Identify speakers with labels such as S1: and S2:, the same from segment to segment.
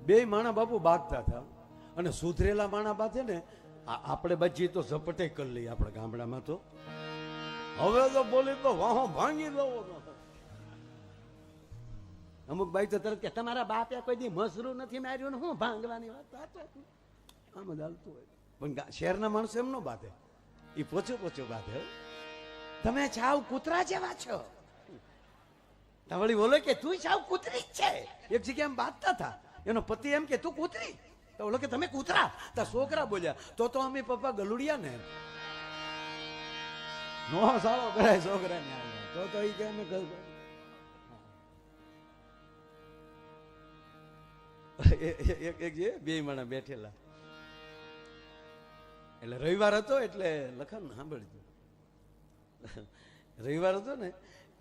S1: બે માણા બાપુ બાંધતા હતા અને સુધરેલા માણા બાંધે ને આપણે બચી તો ઝપટે કરી લઈએ આપણે ગામડામાં તો હવે તો બોલી તો વાહો ભાંગી દો અમુક બાઈ તો તરત કે તમારા બાપે કોઈ દી મસરું નથી માર્યું ને હું ભાંગવાની વાત આમ જ હાલતું હોય પણ શહેરના માણસો એમ ન બાંધે એ પોચું બાંધે તમે છાવ કૂતરા જેવા છો વળી બોલો કે તું સાવ કૂતરી જ છે એક જગ્યાએ એમ બાંધતા હતા એનો પતિ એમ કે તું કૂતરી તો બોલો કે તમે કૂતરા તો છોકરા બોલ્યા તો અમે પપ્પા ગલુડિયા ને નો સારો કરાય છોકરા ને તો એ કે એક જે બે માણા બેઠેલા એટલે રવિવાર હતો એટલે લખન સાંભળજો રવિવાર હતો ને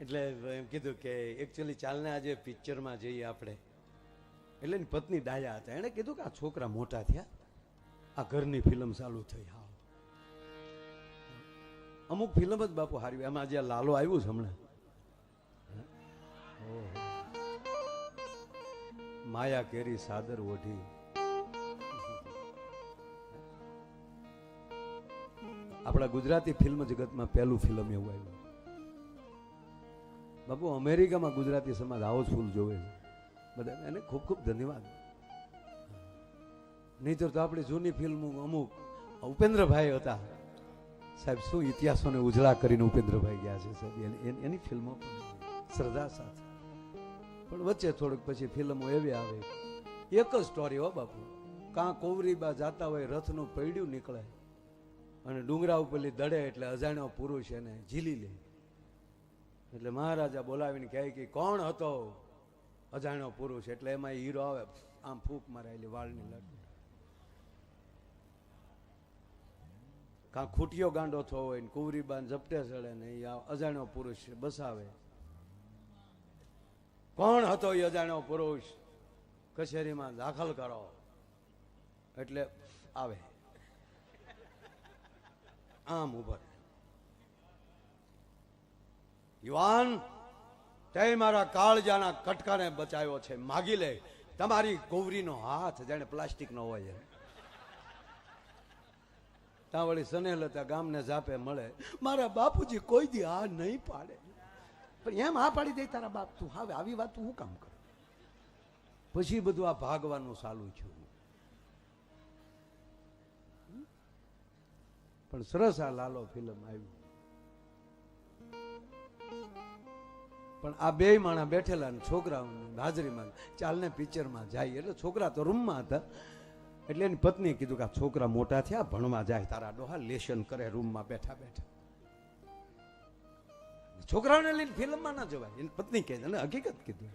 S1: એટલે એમ કીધું કે એકચ્યુઅલી ચાલને આજે પિક્ચરમાં જઈએ આપણે એટલે એની પત્ની ડાયા હતા એણે કીધું કે આ છોકરા મોટા થયા આ ઘરની ફિલ્મ ચાલુ થઈ હા અમુક ફિલ્મ જ બાપુ હારી એમાં આજે લાલો આવ્યું છે હમણાં માયા કેરી સાદર ઓઢી આપણા ગુજરાતી ફિલ્મ જગતમાં પહેલું ફિલ્મ એવું આવ્યું બાપુ અમેરિકામાં ગુજરાતી સમાજ હાઉસફુલ જોવે છે બધા એને ખૂબ ખૂબ ધન્યવાદ નહીતર તો આપણી જૂની ફિલ્મો અમુક ઉપેન્દ્રભાઈ હતા સાહેબ શું ઇતિહાસોને ઉજળા કરીને ઉપેન્દ્રભાઈ ગયા છે સાહેબ એની ફિલ્મો શ્રદ્ધા સાથે પણ વચ્ચે થોડુંક પછી ફિલ્મો એવી આવે એક જ સ્ટોરી હો બાપુ કાં કોવરીબા જાતા હોય રથનું પૈડ્યું નીકળે અને ડુંગરા ઉપરલી દડે એટલે અજાણ્યો પુરુષ એને ઝીલી લે એટલે મહારાજા બોલાવીને કહે કે કોણ હતો અજાણ્યો પુરુષ એટલે એમાં હીરો આવે આમ ફૂંક મારેલી વાળની લટ કાં ખૂટિયો ગાંડો થયો હોય ને કુંવરીબાન ઝપટે ચડે ને એ અજાણ્યો પુરુષ બસાવે કોણ હતો એ અજાણ્યો પુરુષ કચેરીમાં દાખલ કરો એટલે આવે આમ ઉભર યુવાન તે મારા કાળજાના કટકાને બચાવ્યો છે માગી લે તમારી ગૌરીનો હાથ જાણે પ્લાસ્ટિક નો હોય ત્યાં વળી સનેલ હતા ગામને જાપે મળે મારા બાપુજી કોઈ દી આ નહીં પાડે પણ એમ આ પાડી દે તારા બાપ તું હવે આવી વાત તું હું કામ કર પછી બધું આ ભાગવાનું ચાલુ થયું પણ સરસ આ લાલો ફિલ્મ આવ્યું પણ આ બે માણા બેઠેલા ને છોકરા હાજરીમાં ચાલને પિક્ચરમાં જાય એટલે છોકરા તો રૂમમાં હતા એટલે એની પત્નીએ કીધું કે આ છોકરા મોટા થયા ભણવા જાય તારા ડોહા લેશન કરે રૂમમાં બેઠા બેઠા છોકરાઓને લઈને ફિલ્મમાં ના જવાય એની પત્ની કહે અને હકીકત કીધું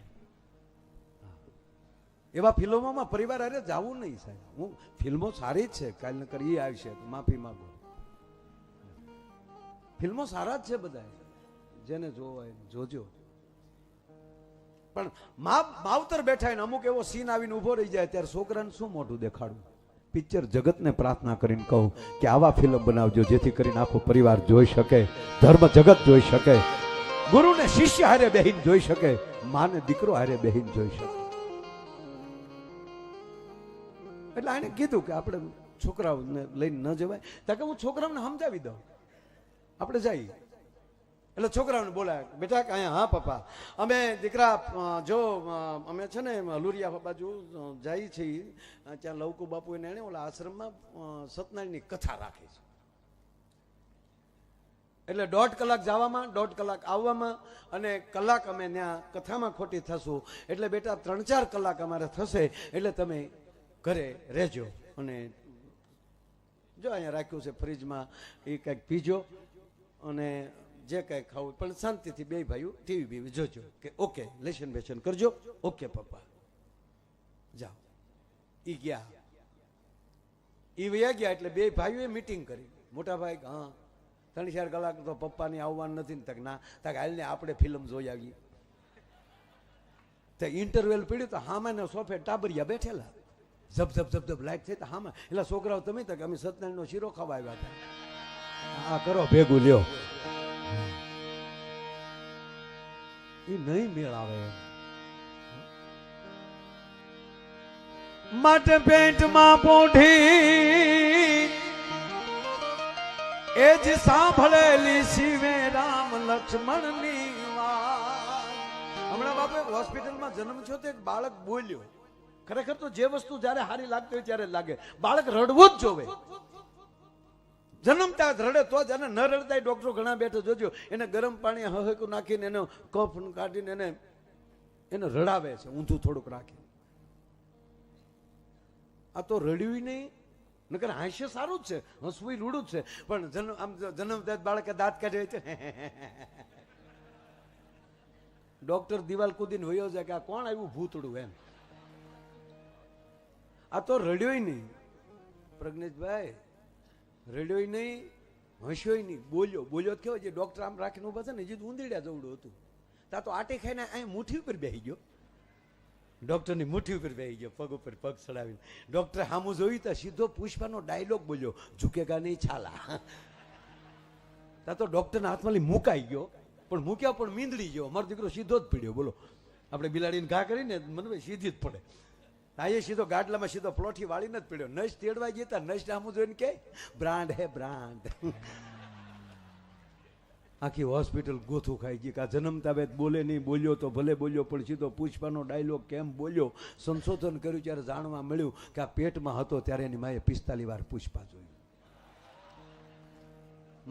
S1: એવા ફિલ્મોમાં પરિવાર અરે જવું નહીં સાહેબ હું ફિલ્મો સારી જ છે કાલ ન કરી આવશે માફી માંગો ફિલ્મો સારા જ છે બધા જેને જોવાય જોજો પણ માવતર બેઠા ને અમુક એવો સીન આવીને ઉભો રહી જાય ત્યારે છોકરાને શું મોઢું દેખાડવું પિક્ચર જગતને પ્રાર્થના કરીને કહું કે આવા ફિલ્મ બનાવજો જેથી કરીને આખો પરિવાર જોઈ શકે ધર્મ જગત જોઈ શકે ગુરુને શિષ્ય હારે બેહીન જોઈ શકે માને દીકરો હારે બેહીન જોઈ શકે એટલે આને કીધું કે આપણે છોકરાઓને લઈને ન જવાય તાકે હું છોકરાઓને સમજાવી દઉં આપણે જઈએ એટલે છોકરાઓને બોલાય બેટા કે અહીંયા હા પપ્પા અમે દીકરા જો અમે છે ને લુરિયા બાજુ જઈએ છીએ ત્યાં લવકુ બાપુ એને ઓલા આશ્રમમાં સત્યનારાયણની કથા રાખી છે એટલે 1.5 કલાક જવામાં 1.5 કલાક આવવામાં અને કલાક અમે ત્યાં કથામાં ખોટી થશું એટલે બેટા 3-4 કલાક અમારે થશે એટલે તમે ઘરે રહેજો અને જો અહીંયા રાખ્યું છે ફ્રીજમાં એ કંઈક પીજો અને જે કંઈ ખાવું પણ શાંતિથી બે ભાઈઓ ટીવી બીવી જોજો કે ઓકે લેશન બેશન કરજો ઓકે પપ્પા જાઓ એ ગયા એ વયા ગયા એટલે બે ભાઈઓએ મીટિંગ કરી મોટા ભાઈ હા 3-4 કલાક તો પપ્પાની આવવાનું નથી ને તક ના તક હાલને આપણે ફિલ્મ જોઈ આવીએ તો ઇન્ટરવેલ પડ્યું તો હામાને સોફે ટાબરિયા બેઠેલા ઝપ ઝપ ઝપ ઝપ લાઈટ થઈ તો હામાં એટલે છોકરાઓ તમે તક અમે સત્યનારાયણનો શીરો ખાવા આવ્યા હતા આ કરો ભેગું લ્યો એ નહીં મેળ આવે માટે પેટમાં પોઢી એ જ સાંભળેલી શિવે રામ લક્ષ્મણની વાત. હમણાં બાપુ હોસ્પિટલમાં જન્મ થયો તો એક બાળક બોલ્યો. ખરેખર તો જે વસ્તુ જ્યારે હારી લાગતી હોય ત્યારે લાગે. બાળક રડવું જ જોવે. જન્મતા રડે તો જ, અને ન રડતા ડોક્ટરો ઘણા બેઠા જોજો, એને ગરમ પાણી હહકું નાખીને એનો કફ કાઢીને એને રડાવે છે, ઊંધું થોડુંક રાખી. આ તો રડ્યું નહીં, નકર હાસ્ય સારું જ છે, હસવું રૂડું જ છે, પણ આમ જન્મતા બાળકે દાંત કાઢે છે. ડોક્ટર દિવાલ કૂદીને વયો જાય કે આ કોણ આવ્યું ભૂતડું એમ. આ તો રડ્યોય નહીં પ્રજ્ઞેશભાઈ, રડ્યોય નહીં, હસ્યોય નહીં, બોલ્યો. બોલ્યો કેવો જે ડોક્ટર આમ રાખીને ઉભા છે ને જે ઊંધીડ્યા જવડું હતું. તા તો આટી ખાઈને અહીં મુઠ્ઠી ઉપર બેસી ગયો, ડોક્ટરની મુઠ્ઠી ઉપર બેસી ગયો, પગ ઉપર પગ ચડાવીને. ડોક્ટરે સામું જોયું તો સીધો પુષ્પાનો ડાયલોગ બોલ્યો, ઝુકેગા નહીં છાલા. તા તો ડોક્ટરના હાથમાં મુકાઈ ગયો, પણ મૂક્યા પણ મીંદડી ગયો. અમારો દીકરો સીધો જ પીડ્યો. બોલો, આપણે બિલાડીને ઘા કરીને મને સીધી જ પડે. આ સીધો ગાડલામાં સીધો પ્લોઠી વાળીને જ પીડ્યો. નશ તેડવા જતા નશ સામું જોઈને કે બ્રાન્ડ હે બ્રાન્ડ. આખી હોસ્પિટલ ગોથું ખાઈ ગઈ કે આ જન્મતા વેદ બોલે નહીં. બોલ્યો તો ભલે બોલ્યો, પણ સીધો પુષ્પાનો ડાયલોગ કેમ બોલ્યો. સંશોધન કર્યું ત્યારે જાણવા મળ્યું કે આ પેટમાં હતો ત્યારે એની માએ 45 વાર પુષ્પા જોયું.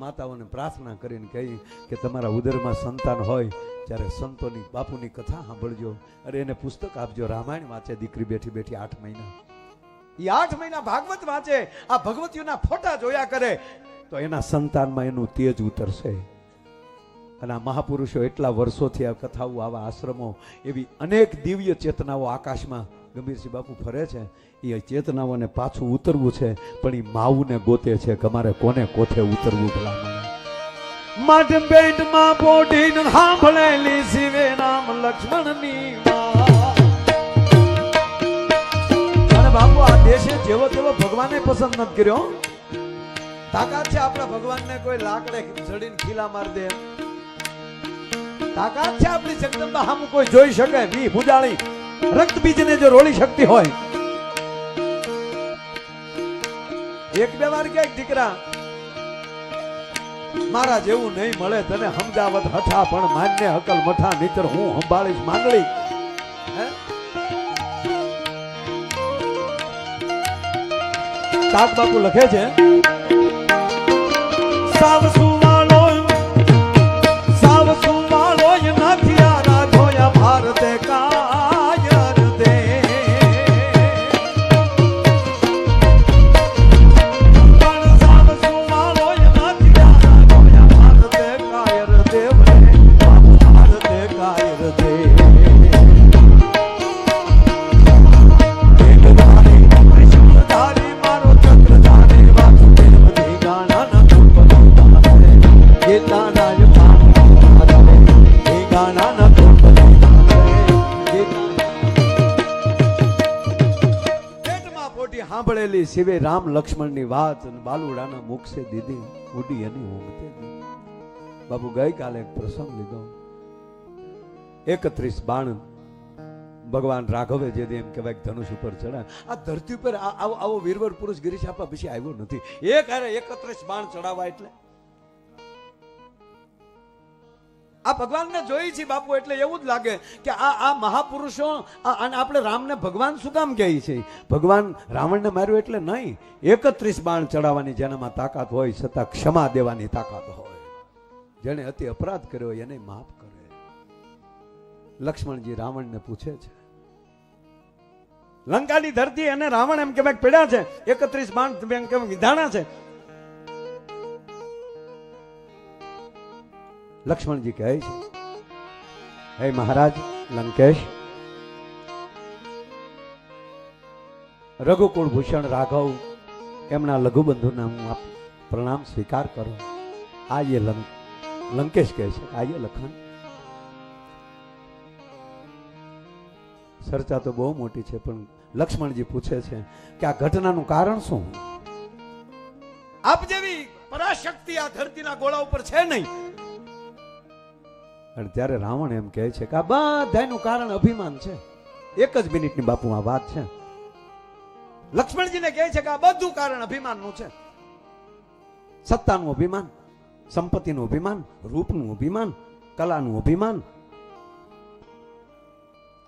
S1: માતાઓને પ્રાર્થના કરીને કહી કે તમારા ઉદરમાં સંતાન હોય ત્યારે સંતોની બાપુની કથા સાંભળજો. અરે એને પુસ્તક આપજો. રામાયણ વાંચે દીકરી બેઠી બેઠી 8 મહિના. એ 8 મહિના ભાગવત વાંચે, આ ભગવતીઓના ફોટા જોયા કરે તો એના સંતાનમાં એનું તેજ ઉતરશે. અને આ મહાપુરુષો એટલા વર્ષોથી આ કથાઓ, આવા આશ્રમો, એવી અનેક દિવ્ય ચેતનાઓ આકાશમાં ગંભીરસિંહ બાપુ ફરે છે. એ ચેતનાઓને પાછું ઉતરવું છે, પણ એ માવુને ગોતે છે કે અમારે કોને કોઠે ઉતરવું. ભલા માટે પેટમાં પોઢીને સાંભળેલી શિવે રામ લક્ષ્મણની વાત. અને બાપુ આ દેશે જેવો તેવો ભગવાને પસંદ નથી કર્યો. તાકાત છે આપણા ભગવાનને કોઈ લાકડે જડીને ખીલા મારી દે. તાકાત છે આપણી જગદંબા સામું કોઈ જોઈ શકે. વી ભુજાળી રક્ત બીજને જો રોળી શકતી હોય. એક બે વાર ક્યાંક દીકરા મારા જેવું નહીં મળે તને સમજાવત હઠા, પણ માન્ય હકલ મઠા નીતર હું સંભાળીશ માંગણી. કાક બાપુ લખે છે સાવ સુવાળો નથી આ રાધોયા ભારતે કાયર દે. સાંભળેલી શિવે રામ લક્ષ્મણની વાત બાલુડાના મુખ સે દીધી ઉડી એની ઊંઘતે દી. બાપુ ગઈકાલે એક પ્રસંગ લીધો. 31 બાણ ભગવાન રાઘવે જે એમ કહેવાય ધનુષ ઉપર ચડા. આ ધરતી ઉપર આવો વીરવર પુરુષ ગિરીશ આપા પછી આવ્યો નથી. એક હારે 31 બાણ ચડાવવા એટલે આ ભગવાનને જોઈ છે બાપુ. એટલે એવું જ લાગે કે આ મહાપુરુષો અને આપણે રામને ભગવાન શું કામ કહે છે. ભગવાન રાવણને માર્યો એટલે નહીં, 31 બાણ ચડાવવાની જેનામાં તાકાત હોય, છતાં ક્ષમા દેવાની તાકાત હોય. જેને અતિ અપરાધ કર્યો એને માફ કરે. લક્ષ્મણજી રાવણને પૂછે છે, લંકાની ધરતી અને રાવણ એમ કેવાય પડ્યા છે, 31 બાણ એમ કેવાય વિધાણા છે. લક્ષ્મણજી કહે છે, હે મહારાજ લંકેશ, રઘુકુળ ભૂષણ રાઘવ એમના લઘુબંધુના હું પ્રણામ સ્વીકાર કરો. આ ये લંકેશ કહે છે, આ ये લખન. ચર્ચા તો બહુ મોટી છે, પણ લક્ષ્મણજી પૂછે છે કે આ ઘટનાનું કારણ શું. આપ જેવી પરાશક્તિ આ ધરતીના ગોળા ઉપર છે નહીં. અને ત્યારે રાવણ એમ કહે છે કે આ બધાનું કારણ અભિમાન છે. એક જ મિનિટની બાપુ આ વાત છે. લક્ષ્મણજીને કહે છે કે આ બધું કારણ અભિમાનનું છે. સત્તાનું અભિમાન, સંપત્તિનું અભિમાન, રૂપનું અભિમાન, કલાનું અભિમાન,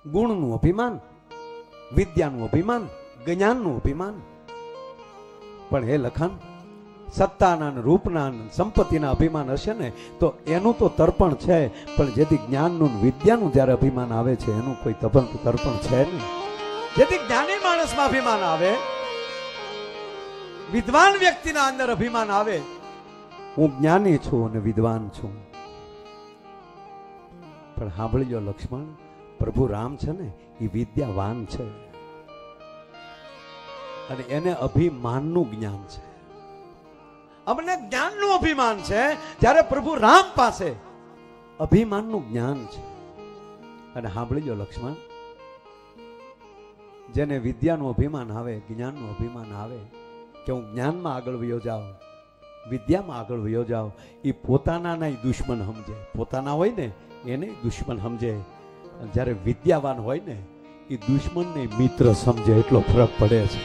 S1: ગુણનું અભિમાન, વિદ્યાનું અભિમાન, જ્ઞાનનું અભિમાન. પણ હે લખાણ, સત્તાના ને રૂપના ને સંપત્તિના અભિમાન હશે ને તો એનું તો તર્પણ છે, પણ જેથી જ્ઞાનનું ને વિદ્યાનું જ્યારે અભિમાન આવે છે એનું કોઈ તર્પણ છે નહીં. જેથી જ્ઞાની માણસમાં અભિમાન આવે, વિદ્વાન વ્યક્તિના અંદર અભિમાન આવે, હું જ્ઞાની છું અને વિદ્વાન છું. પણ સાંભળજો લક્ષ્મણ, પ્રભુ રામ છે ને એ વિદ્યાવાન છે અને એને અભિમાનનું જ્ઞાન છે. અમને જ્ઞાનનું અભિમાન છે, જ્યારે પ્રભુ રામ પાસે અભિમાનનું જ્ઞાન છે. અને સાંભળીજો લક્ષ્મણ, જેને વિદ્યાનું અભિમાન આવે, જ્ઞાનનું અભિમાન આવે કે હું જ્ઞાનમાં આગળ વયો જાઉં, વિદ્યામાં આગળ વયો જાઉં, એ પોતાના દુશ્મન સમજે. પોતાના હોય ને એને દુશ્મન સમજે. જ્યારે વિદ્યાવાન હોય ને એ દુશ્મનને મિત્ર સમજે. એટલો ફરક પડે છે,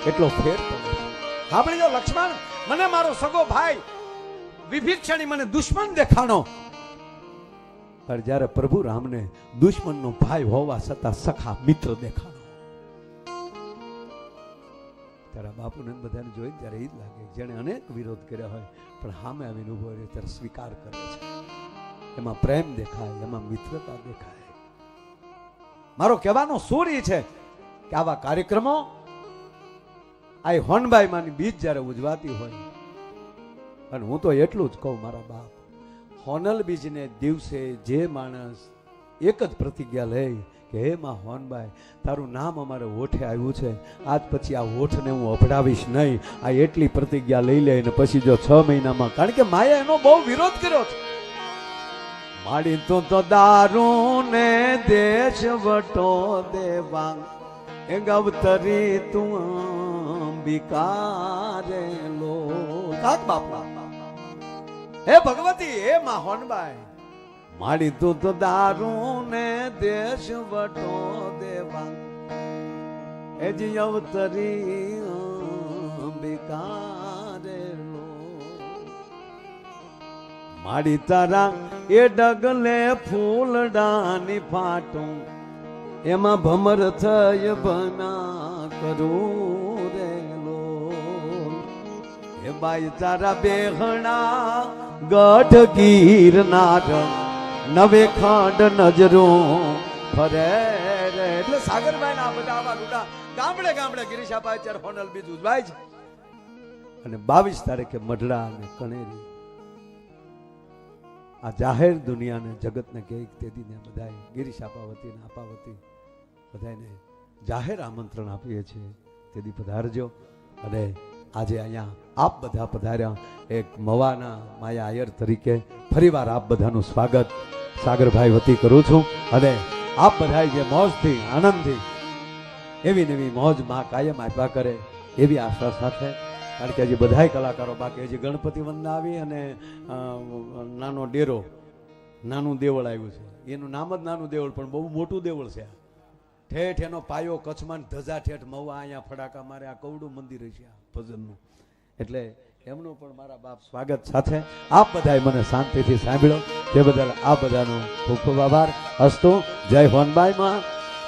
S1: એટલો ફેર પડે છે. સાંભળીજો લક્ષ્મણ, મને મારો સગો ભાઈ વિભીષણી મને દુશ્મન દેખાણો, પણ જ્યારે પ્રભુ રામને દુશ્મનનો ભાઈ હોવા છતાં સખા મિત્ર દેખાણો. તારા બાપુને બધાને જોઈને ત્યારે એ જ લાગે જેણે અનેક વિરોધ કર્યા હોય પણ સામે આવીને ઉભો રહે ત્યારે સ્વીકાર કરે છે. એમાં પ્રેમ દેખાય, એમાં મિત્રતા દેખાય. મારો કહેવાનો સૂર એ છે કે આવા કાર્યક્રમો આ હોનબાઈ માની બીજ જ્યારે ઉજવાતી હોય, અને હું તો એટલું જ કહું મારા બાપ, હોનલ બીજને દિવસે જે માણસ એક જ પ્રતિજ્ઞા લે કે હે માં હોનબાઈ, તારું નામ અમારે હોઠે આવ્યું છે, આજ પછી આ હોઠને હું અભડાવીશ નહીં, આ એટલી પ્રતિજ્ઞા લઈ લે. ને પછી જો 6 મહિનામાં, કારણ કે માએ એનો બહુ વિરોધ કર્યો છે. માડી તો દારૂ ને દેશ વટો દેવા એ ગવતરી તું અંબિકારે લો. કાક બાપા, હે ભગવતી, હે માં હોનબાઈ, માડી તું તો દારૂ ને દેશ વટો દેવા એ જી અવતરી અંબિકારે લો. માડી તારા એ ડગલે ફૂલડાની ફાટું એમાં ભમર થઈ ભના કરું રેલો. એ બાઈ તારા બેહણા ગઢ ગીરનાર નવે ખાંડ નજરો ફરે રે. એટલે સાગરભાઈ ના બધા આવા રૂડા ગામડે ગામડે ગિરીશાભાઈ અત્યારે હોનલ બીજું ભાઈ છે. અને 22 તારીખે મઢડા અને કણેરી આ જાહેર દુનિયાને જગતને કહે તેથી બધા ગિરીશાપાવતી ને આપાવતી બધાને જાહેર આમંત્રણ આપીએ છીએ, તેથી પધારજો. અને આજે અહીંયા આપ બધા પધાર્યા, એક મવાના માયા આયર તરીકે ફરીવાર આપ બધાનું સ્વાગત સાગરભાઈ વતી કરું છું. અને આપ બધા જે મોજથી આનંદથી એવી નવી મોજ માં કાયમ આપ્યા કરે એવી આશા સાથે, કારણ કે હજી બધા કલાકારો બાકી, હજી ગણપતિ વંદના આવી અને નાનો ડેરો, નાનું દેવળ આવ્યું છે. એનું નામ જ નાનું દેવળ પણ બહુ મોટું દેવળ છે. ઠેઠ એનો પાયો કચ્છમાં, ધજા ઠેઠ મવા, અહીંયા ફડાકા મારે, આ કવડું મંદિર છે આ ભજનનું. એટલે એમનું પણ મારા બાપ સ્વાગત સાથે આપ બધાએ મને શાંતિથી સાંભળ્યો તે બદલ આ બધાનો ખૂબ ખૂબ આભાર. અસ્તુ. જય હોનબાઈ માં.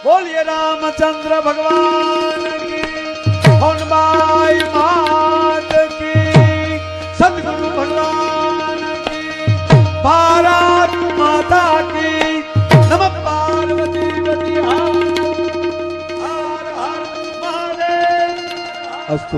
S1: બોલીએ રામચંદ્ર ભગવાન કી, હોનબાઈ માત કી, સદગુરુ ભગવાન કી, ભારત માતા કી. નમઃ પાર્વતી પતિ હર હર મહાદેવ. અસ્તુ.